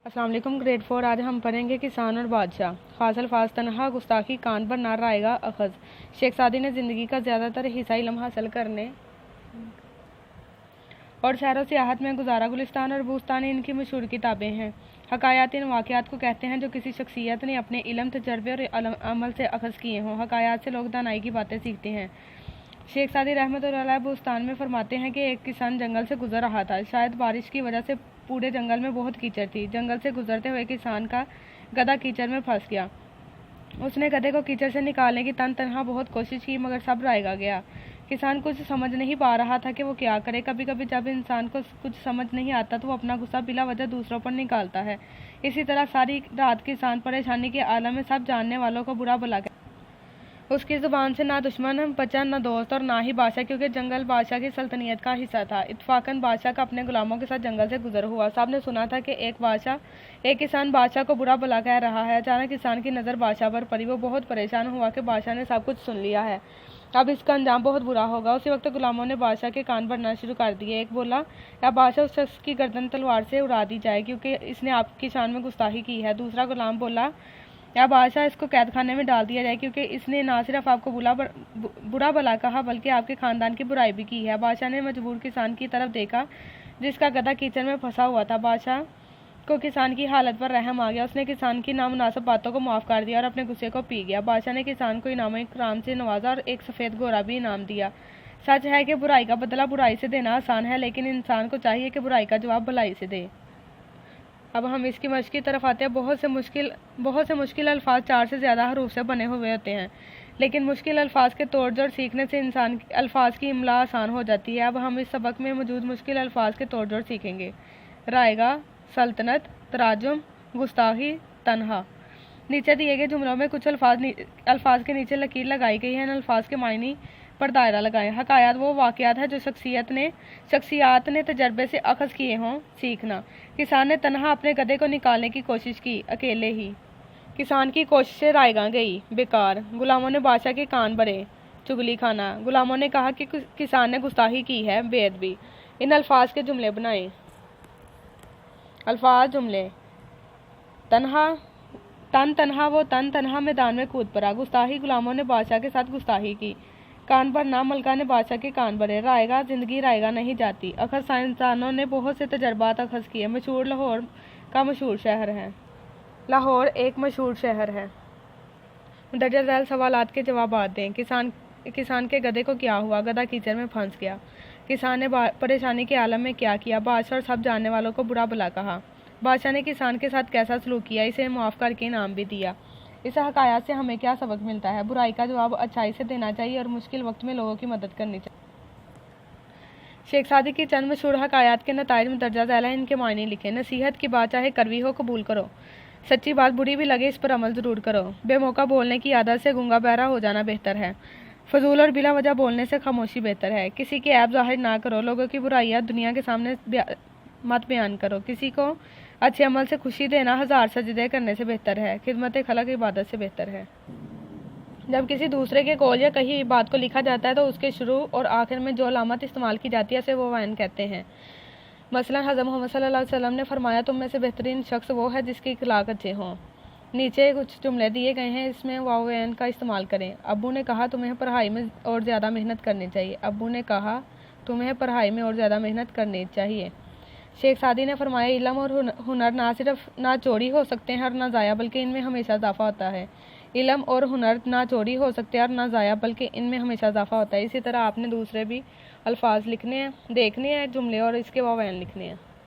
السلام علیکم گریڈ 4 آج ہم پڑھیں گے کسان اور بادشاہ۔ خاص الفاظ تنہا گستاخی کان پر نہ رائے گا اخذ۔ شیخ سعدی نے زندگی کا زیادہ تر حصہ علم حاصل کرنے اور سیر و سیاحت میں گزارا۔ گلستان اور بوستان ان کی مشہور کتابیں ہیں۔ حکایات ان واقعات کو کہتے ہیں جو کسی شخصیت نے اپنے علم، تجربے اور عمل سے اخذ کیے ہوں۔ حکایات سے لوگ دانائی کی باتیں سیکھتے ہیں۔ شیخ سعدی رحمۃ اللہ علیہ بوستان میں فرماتے ہیں کہ ایک کسان جنگل سے گزر رہا تھا۔ شاید بارش کی وجہ سے پورے جنگل میں بہت کیچڑ تھی۔ جنگل سے گزرتے ہوئے کسان کا گدھا کیچڑ میں پھنس گیا۔ اس نے گدھے کو کیچڑ سے نکالنے کی تنہا بہت کوشش کی مگر سب رائگاں گیا۔ کسان کچھ سمجھ نہیں پا رہا تھا کہ وہ کیا کرے۔ کبھی کبھی جب انسان کو کچھ سمجھ نہیں آتا تو وہ اپنا غصہ بلا وجہ دوسروں پر نکالتا ہے۔ اسی طرح ساری رات کسان پریشانی کے عالم میں سب جاننے والوں کو برا بھلا کہتا۔ اس کی زبان سے نہ دشمن بچا نہ دوست اور نہ ہی بادشاہ، کیونکہ جنگل بادشاہ کی سلطنت کا حصہ تھا۔ اتفاقاً بادشاہ کا اپنے غلاموں کے ساتھ جنگل سے گزر ہوا۔ سب نے سنا تھا کہ ایک کسان بادشاہ کو برا بھلا کہہ رہا ہے۔ اچانک کسان کی نظر بادشاہ پر پڑی۔ وہ بہت پریشان ہوا کہ بادشاہ نے سب کچھ سن لیا ہے، اب اس کا انجام بہت برا ہوگا۔ اسی وقت غلاموں نے بادشاہ کے کان بھرنا شروع کر دیے۔ ایک بولا، یا بادشاہ اس شخص کی گردن تلوار سے اڑا دی جائے کیونکہ اس نے آپ کی شان میں گستاخی کی ہے۔ دوسرا غلام بولا، یا بادشاہ اس کو قید خانے میں ڈال دیا جائے کیونکہ اس نے نہ صرف آپ کو برا بھلا کہا بلکہ آپ کے خاندان کی برائی بھی کی ہے۔ بادشاہ نے مجبور کسان کی طرف دیکھا جس کا گدھا کیچڑ میں پھنسا ہوا تھا۔ بادشاہ کو کسان کی حالت پر رحم آ گیا۔ اس نے کسان کی نامناسب باتوں کو معاف کر دیا اور اپنے غصے کو پی گیا۔ بادشاہ نے کسان کو انعام و اکرام سے نوازا اور ایک سفید گھوڑا بھی انعام دیا۔ سچ ہے کہ برائی کا بدلہ برائی سے دینا آسان ہے، لیکن انسان کو چاہیے کہ برائی کا جواب بھلائی سے دے۔ اب ہم اس کی مشق کی طرف آتے ہیں۔ بہت سے مشکل الفاظ 4 سے زیادہ حروف سے بنے ہوئے ہوتے ہیں، لیکن مشکل الفاظ کے توڑ جوڑ سیکھنے سے انسان الفاظ کی املا آسان ہو جاتی ہے۔ اب ہم اس سبق میں موجود مشکل الفاظ کے توڑ جوڑ سیکھیں گے۔ رائے گاہ، سلطنت، تراجم، گستاخی، تنہا۔ نیچے دیے گئے جملوں میں کچھ الفاظ کے نیچے لکیر لگائی گئی ہے۔ ان الفاظ کے معنی پر دائرہ لگائیں۔ حکایات وہ واقعات ہیں جو شخصیات نے تجربے سے اخذ کیے ہوں۔ سیکھنا، کسان نے تنہا اپنے گدھے کو نکالنے کی کوشش کی، اکیلے ہی۔ کسان کی کوششیں رائگاں گئی، بیکار۔ غلاموں نے بادشاہ کے کان بھرے، چغلی خانہ۔ غلاموں نے کہا کہ کسان نے گستاخی کی ہے، بے ادبی۔ ان الفاظ کے جملے بنائیں۔ الفاظ جملے: تنہا وہ تنہا میدان میں کود پڑا۔ گستاخی، غلاموں نے بادشاہ کے ساتھ گستاخی کی۔ کان بھرنا، ملکہ نے بادشاہ کے کان بھرے۔ رائے گاہ، زندگی رائے گاہ نہیں جاتی۔ اخذ، سائنسدانوں نے بہت سے تجربات اخذ کیے۔ مشہور، لاہور کا مشہور شہر ہے۔ لاہور ایک مشہور شہر ہے۔ مندرجہ ذیل سوالات کے جوابات دیں۔ کسان کے گدھے کو کیا ہوا؟ گدھا کیچڑ میں پھنس گیا۔ کسان نے پریشانی کے عالم میں کیا کیا؟ بادشاہ اور سب جاننے والوں کو برا بھلا کہا۔ بادشاہ نے کسان کے ساتھ کیسا سلوک کیا؟ اسے معاف کر کے انعام بھی دیا۔ اس حکایات سے ہمیں کیا سبق ملتا ہے؟ برائی کا جواب اچھائی سے دینا چاہیے اور مشکل وقت میں لوگوں کی مدد کرنی چاہیے۔ شیخ سعدی کی چند مشہور حکایات کے نتائج مندرجہ ذیل ہیں، ان کے معنی لکھیں۔ نصیحت کی بات چاہے کڑوی ہو قبول کرو، سچی بات بری بھی لگے اس پر عمل ضرور کرو۔ بے موقع بولنے کی عادت سے گونگا بہرا ہو جانا بہتر ہے۔ فضول اور بلا وجہ بولنے سے خاموشی بہتر ہے۔ کسی کے عیب ظاہر نہ کرو، لوگوں کی برائیاں دنیا کے سامنے مت بیان کرو۔ کسی کو اچھے عمل سے خوشی دینا 1000 سجدے کرنے سے بہتر ہے۔ خدمت خلق عبادت سے بہتر ہے۔ جب کسی دوسرے کے قول یا کہی بات کو لکھا جاتا ہے تو اس کے شروع اور آخر میں جو علامت استعمال کی جاتی ہے اسے وہ وین کہتے ہیں۔ مثلا حضرت محمد صلی اللہ علیہ وسلم نے فرمایا، تم میں سے بہترین شخص وہ ہے جس کے اخلاق اچھے ہوں۔ نیچے کچھ جملے دیے گئے ہیں، اس میں واو وین کا استعمال کریں۔ ابو نے کہا تمہیں پڑھائی میں اور زیادہ محنت کرنی چاہیے۔ ابو نے کہا تمہیں پڑھائی میں اور زیادہ محنت کرنی چاہیے۔ شیخ سعدی نے فرمایا، علم اور ہنر نہ چوری ہو سکتے ہیں اور نہ ضائع، بلکہ ان میں ہمیشہ اضافہ ہوتا ہے۔ علم اور ہنر نہ چوری ہو سکتے اور نہ ضائع، بلکہ ان میں ہمیشہ اضافہ ہوتا ہے۔ اسی طرح آپ نے دوسرے بھی الفاظ لکھنے ہیں، دیکھنے ہیں جملے اور اس کے واو وین لکھنے ہیں۔